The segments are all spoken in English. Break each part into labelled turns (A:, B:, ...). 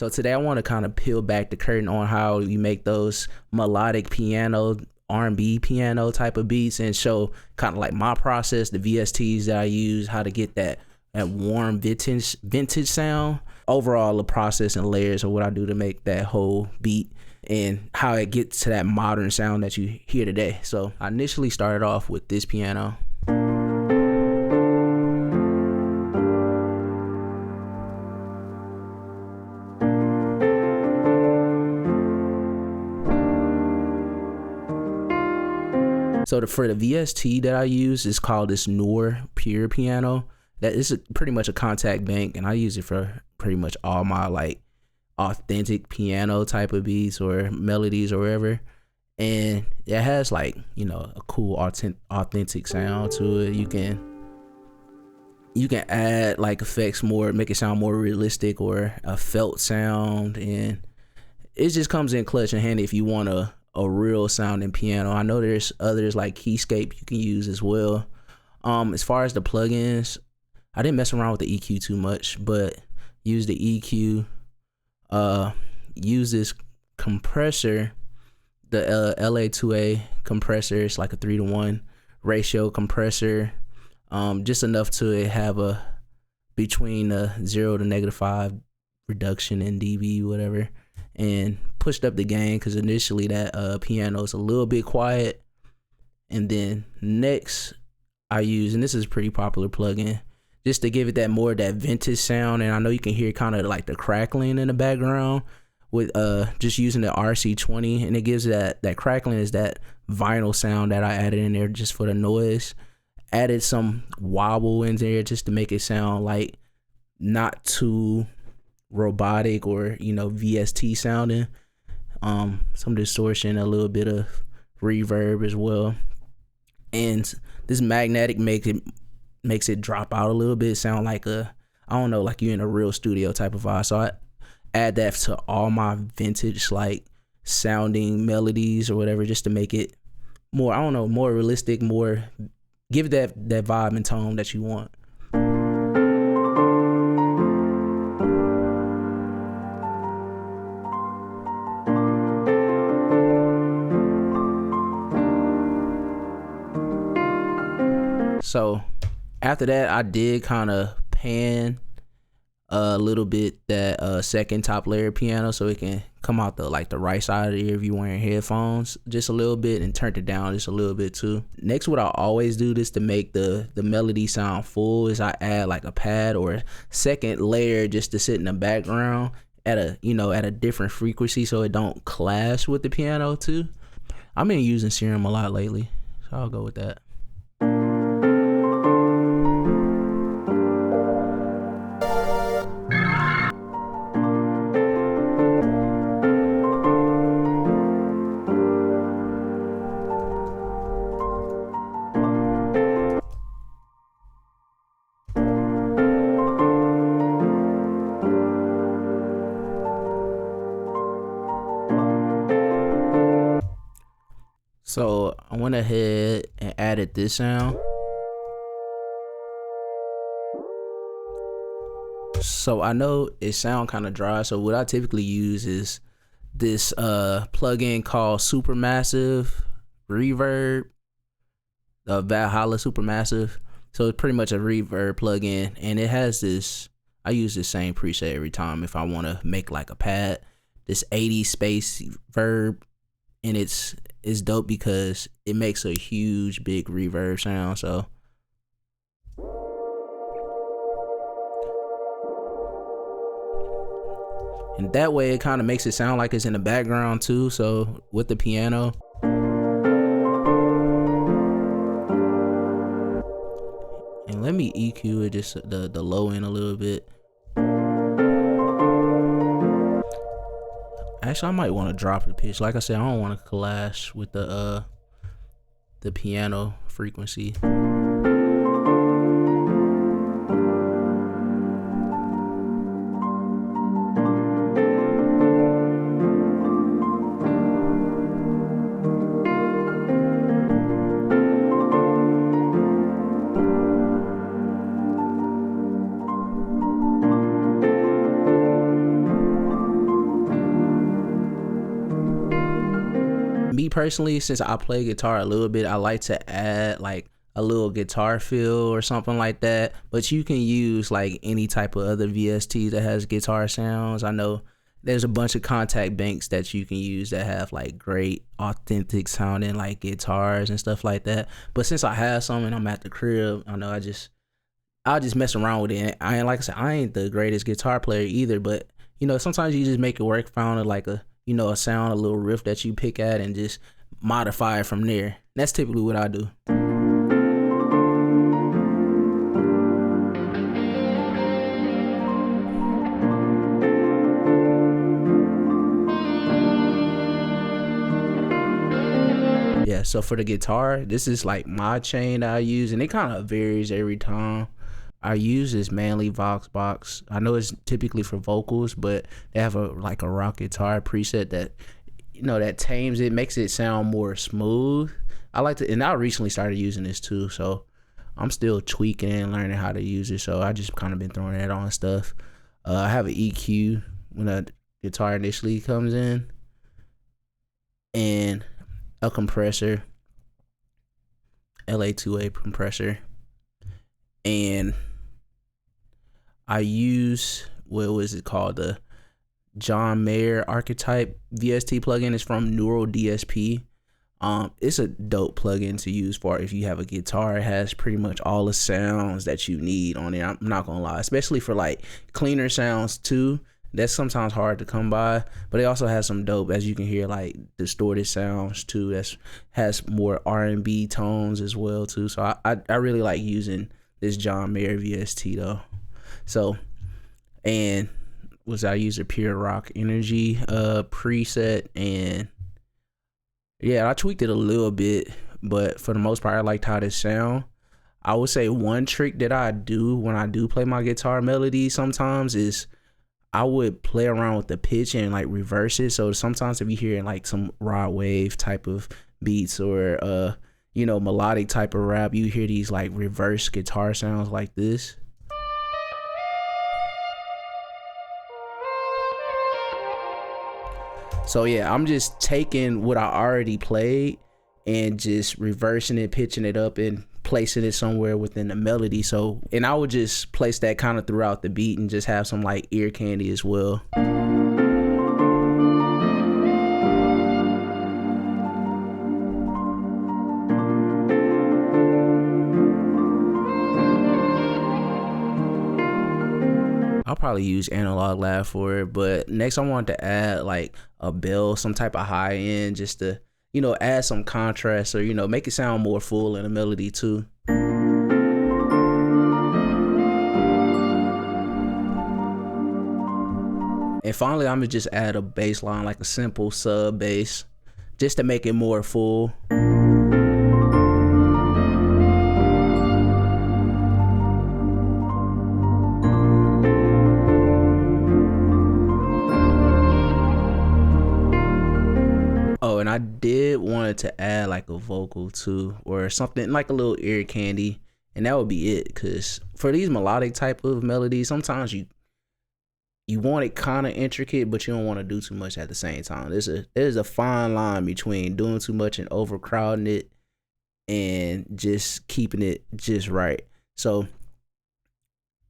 A: So today I want to kind of peel back the curtain on how you make those melodic piano, R&B piano type of beats, and show kind of like my process, the VSTs that I use, how to get that warm vintage sound. Overall, the process and layers of what I do to make that whole beat and how it gets to that modern sound that you hear today. So I initially started off with this piano. So for the VST that I use is called this Noire Piano. That is pretty much a contact bank, and I use it for pretty much all my like authentic piano type of beats or melodies or whatever. And it has like, you know, a cool authentic sound to it. You can add like effects more, make it sound more realistic or a felt sound, and it just comes in clutch and handy if you want a real sounding piano. I know there's others like Keyscape you can use as well. As far as the plugins, I didn't mess around with the EQ too much, but use the EQ. Use this compressor, the LA2A compressor. It's like a 3-to-1 ratio compressor. Just enough to have a between a 0 to -5 reduction in dB, whatever, and pushed up the gain because initially that piano is a little bit quiet. And then next I use, and this is a pretty popular plugin, just to give it that more that vintage sound. And I know you can hear kind of like the crackling in the background with just using the RC20, and it gives that crackling is that vinyl sound that I added in there just for the noise. Added some wobble in there just to make it sound like not too robotic or, you know, VST sounding. Some distortion, a little bit of reverb as well, and this magnetic makes it drop out a little bit, sound like I don't know, like you're in a real studio type of vibe. So I add that to all my vintage like sounding melodies or whatever, just to make it more, I don't know, more realistic, more give it that vibe and tone that you want. So after that, I did kind of pan a little bit that second top layer piano so it can come out the right side of the ear if you're wearing headphones just a little bit, and turned it down just a little bit too. Next, what I always do this to make the melody sound full is I add like a pad or a second layer just to sit in the background at a different frequency so it don't clash with the piano too. I've been using Serum a lot lately, so I'll go with that. So I went ahead and added this sound. So I know it sound kind of dry, so what I typically use is this plugin called Supermassive Reverb, Valhalla Supermassive. So it's pretty much a reverb plugin, and it has this, I use the same preset every time if I want to make like a pad, this 80 space verb, and it's dope because it makes a huge big reverb sound. So and that way it kind of makes it sound like it's in the background too, so with the piano. And let me EQ it just the low end a little bit. Actually, I might want to drop the pitch. Like I said, I don't want to clash with the piano frequency. me personally, since I play guitar a little bit, I like to add like a little guitar fill or something like that. But you can use like any type of other VST that has guitar sounds. I know there's a bunch of contact banks that you can use that have like great authentic sounding like guitars and stuff like that. But since I have some and I'm at the crib, I know I'll just mess around with it. I ain't, like I said, I ain't the greatest guitar player either, but sometimes you just make it work, found like a sound, a little riff that you pick at and just modify it from there. That's typically what I do. Yeah, so for the guitar, this is like my chain that I use, and it kind of varies every time. I use this Manley Voxbox. I know it's typically for vocals, but they have a rock guitar preset that that tames it, makes it sound more smooth. I like to, and I recently started using this too, so I'm still tweaking and learning how to use it. So I just kind of been throwing that on stuff. I have an EQ when a guitar initially comes in, and a compressor, LA2A compressor, and I use, what was it called, the John Mayer Archetype VST plugin. It's from Neural DSP. It's a dope plugin to use for if you have a guitar. It has pretty much all the sounds that you need on it. I'm not gonna lie, especially for like cleaner sounds too. That's sometimes hard to come by, but it also has some dope, as you can hear, like distorted sounds too. That's has more R&B tones as well too. So I really like using this John Mayer VST though. So, and I use a Pure Rock Energy preset, and yeah, I tweaked it a little bit, but for the most part, I liked how this sound. I would say one trick that I do when I do play my guitar melody sometimes is I would play around with the pitch and like reverse it. So sometimes if you hear like some raw wave type of beats or melodic type of rap, you hear these like reverse guitar sounds like this. So yeah, I'm just taking what I already played and just reversing it, pitching it up, and placing it somewhere within the melody. So, and I would just place that kind of throughout the beat and just have some like ear candy as well. I'll probably use Analog Lab for it, but next I wanted to add like a bell, some type of high end, just to add some contrast or make it sound more full in the melody too. And finally, I'm gonna just add a bass line, like a simple sub bass, just to make it more full. Oh, and I did want to add like a vocal too, or something like a little ear candy, and that would be it. Cause for these melodic type of melodies, sometimes you want it kind of intricate, but you don't want to do too much at the same time. There's a fine line between doing too much and overcrowding it, and just keeping it just right. So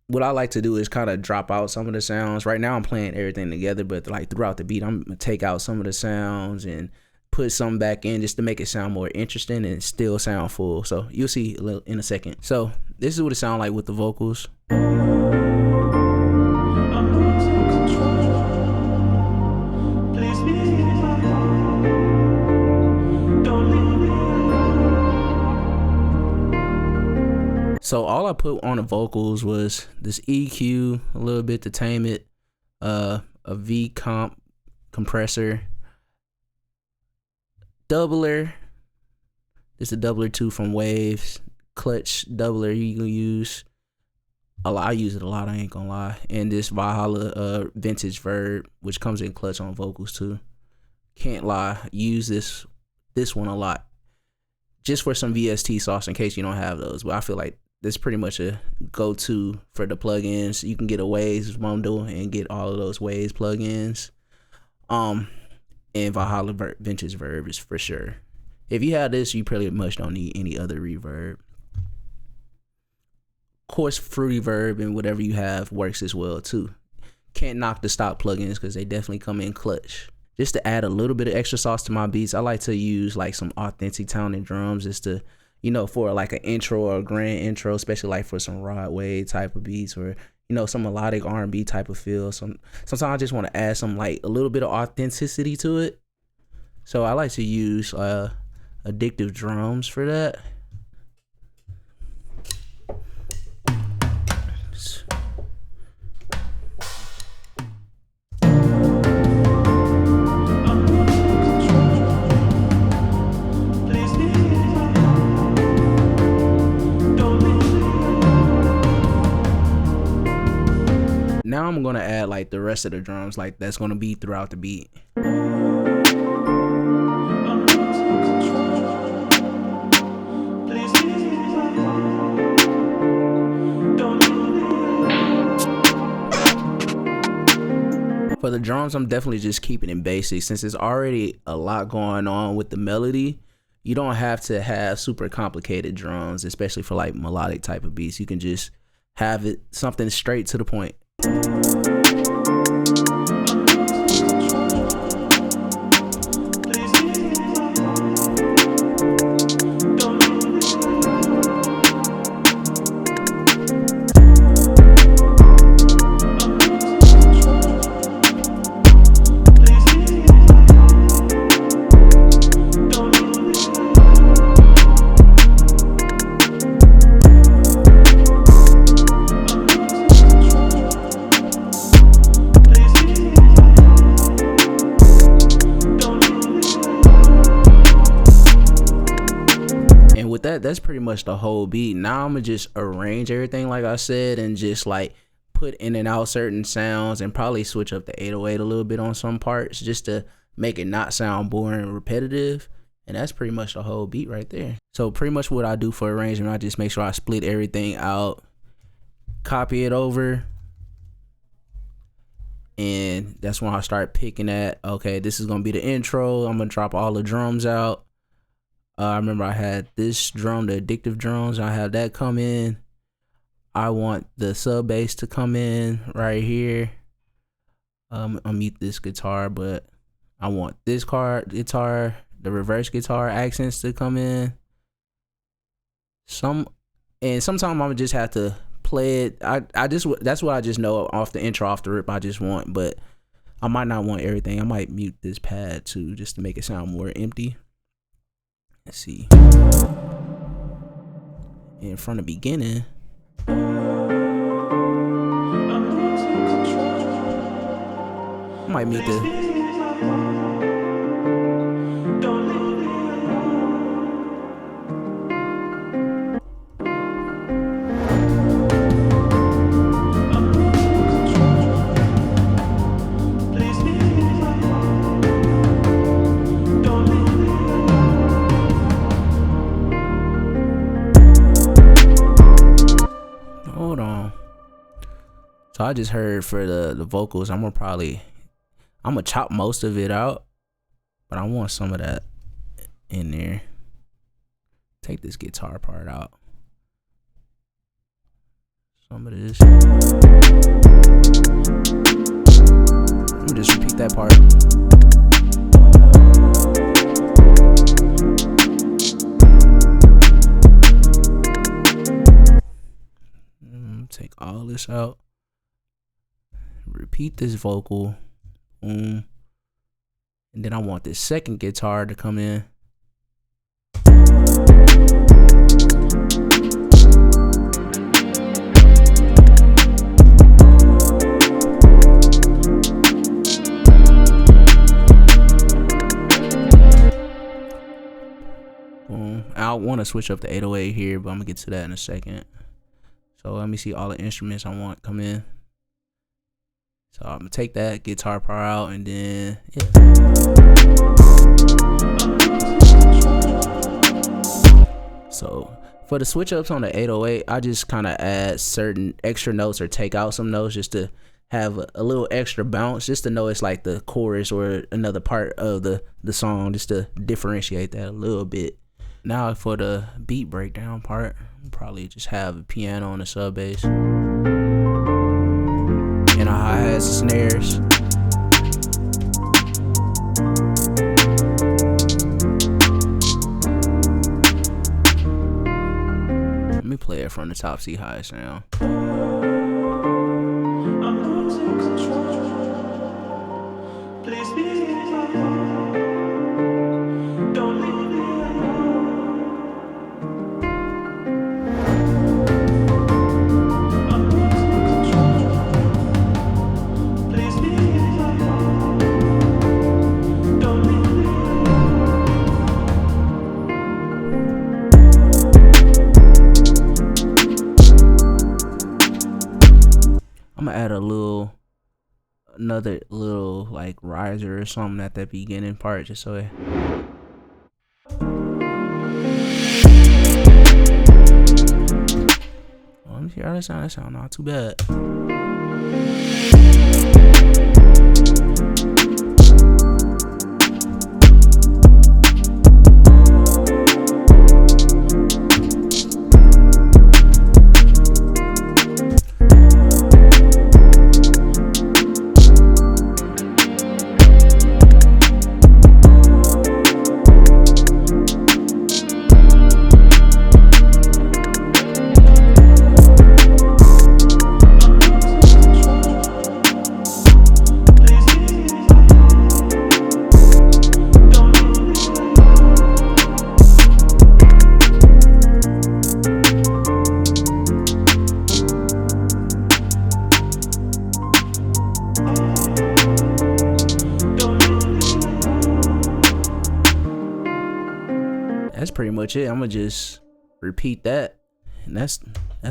A: what I like to do is kind of drop out some of the sounds. Right now I'm playing everything together, but like throughout the beat, I'm gonna take out some of the sounds and put some back in just to make it sound more interesting and still sound full. So you'll see in a second. So this is what it sounds like with the vocals. So all I put on the vocals was this EQ, a little bit to tame it, a V comp compressor, doubler. This is a doubler too from Waves, clutch doubler you can use. I use it a lot, I ain't gonna lie. And this Valhalla vintage verb, which comes in clutch on vocals too. Can't lie, use this one a lot. Just for some VST sauce in case you don't have those. But I feel like this is pretty much a go-to for the plugins. You can get a Waves bundle and get all of those Waves plugins. and Valhalla Vintage Verb is for sure. If you have this, you pretty much don't need any other reverb. Of course, Fruity Verb and whatever you have works as well too. Can't knock the stock plugins because they definitely come in clutch. Just to add a little bit of extra sauce to my beats, I like to use like some authentic sounding drums just to, you know, for like an intro or a grand intro, especially like for some Rod Wave type of beats or, you know, some melodic R&B type of feel. Sometimes I just want to add some like a little bit of authenticity to it. So I like to use addictive drums for that. Now I'm gonna add like the rest of the drums, like that's gonna be throughout the beat. For the drums, I'm definitely just keeping it basic since there's already a lot going on with the melody. You don't have to have super complicated drums, especially for like melodic type of beats. You can just have it something straight to the point. That's pretty much the whole beat. Now I'm gonna just arrange everything like I said and just like put in and out certain sounds and probably switch up the 808 a little bit on some parts just to make it not sound boring and repetitive. And that's pretty much the whole beat right there. So pretty much what I do for arrangement, I just make sure I split everything out, copy it over, and that's when I start picking at, okay, this is gonna be the intro. I'm gonna drop all the drums out. I remember I had this drum, the addictive drums. I had that come in. I want the sub bass to come in right here. I'll mute this guitar, but I want this guitar, the reverse guitar accents to come in. Sometimes I'm gonna just have to play it. That's what I just know off the intro, off the rip. I just want, but I might not want everything. I might mute this pad too, just to make it sound more empty. Let's see. And from the beginning, I might mute the. So I just heard for the vocals, I'm gonna chop most of it out, but I want some of that in there. Take this guitar part out. Some of this. Let me just repeat that part. Take all this out. Repeat this vocal, and then I want this second guitar to come in. I want to switch up the 808 here, but I'm gonna get to that in a second. So let me see all the instruments I want come in. So I'm gonna take that guitar part out and then So for the switch ups on the 808, I just kind of add certain extra notes or take out some notes just to have a little extra bounce just to know it's like the chorus or another part of the song, just to differentiate that a little bit. Now for the beat breakdown part, I'll probably just have a piano on the sub bass and a hi-hats and snares. Let me play it from the top, see how it sounds. I'm gonna add another little like riser or something at that beginning part, just so it. Let me see how that sound. That sound not too bad. That's pretty much it. I'm gonna just repeat that, and that's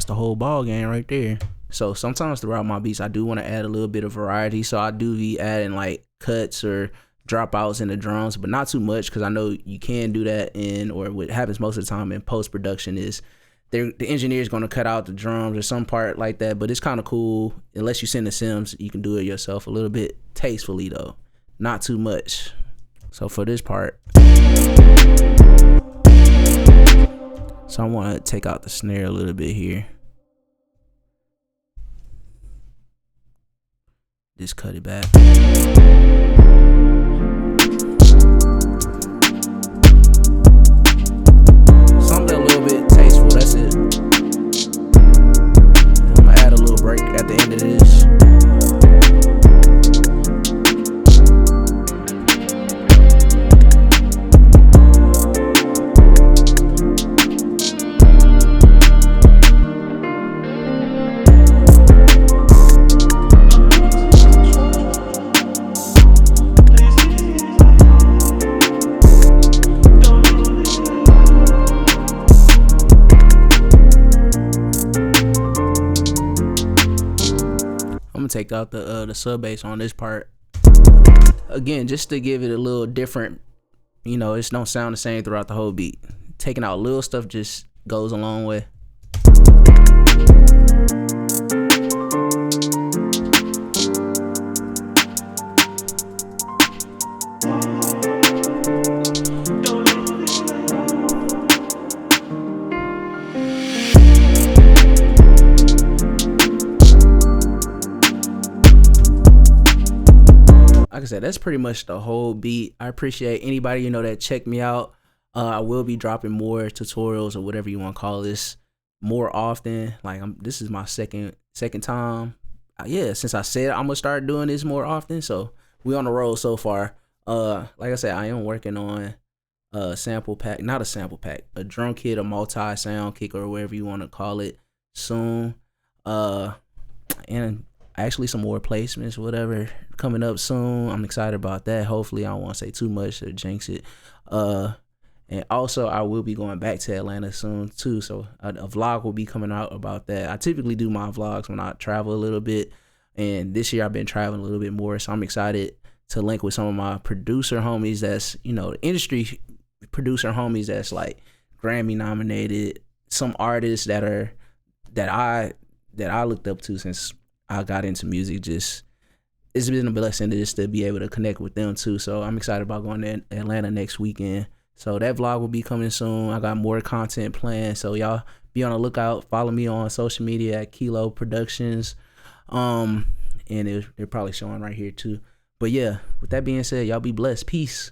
A: the whole ball game right there. So sometimes throughout my beats, I do want to add a little bit of variety. So I do be adding like cuts or dropouts in the drums, but not too much, because I know you can do that or what happens most of the time in post production is the engineer is gonna cut out the drums or some part like that. But it's kind of cool, unless you send the sims, you can do it yourself a little bit tastefully though, not too much. So for this part. So I want to take out the snare a little bit here. Just cut it back. Something a little bit tasteful, that's it. I'm gonna add a little break at the end of this. Take out the sub bass on this part again, just to give it a little different, it don't sound the same throughout the whole beat. Taking out little stuff just goes a long way. Like I said, that's pretty much the whole beat. I appreciate anybody that check me out. I will be dropping more tutorials or whatever you want to call this more often. Like this is my second time. Since I said I'm gonna start doing this more often, so we on the road so far. Like I said, I am working on a drum kit, a multi-sound kit, or whatever you want to call it soon. And actually some more placements, whatever, coming up soon. I'm excited about that. Hopefully I don't want to say too much to jinx it. And also I will be going back to Atlanta soon too, so a vlog will be coming out about that. I typically do my vlogs when I travel a little bit, and this year I've been traveling a little bit more, so I'm excited to link with some of my producer homies that's industry producer homies that's like Grammy nominated, some artists that I looked up to since I got into music. Just it's been a blessing to just to be able to connect with them too. So I'm excited about going to Atlanta next weekend. So that vlog will be coming soon. I got more content planned. So y'all be on the lookout. Follow me on social media at Kilo Productions. And they're probably showing right here too. But yeah, with that being said, y'all be blessed. Peace.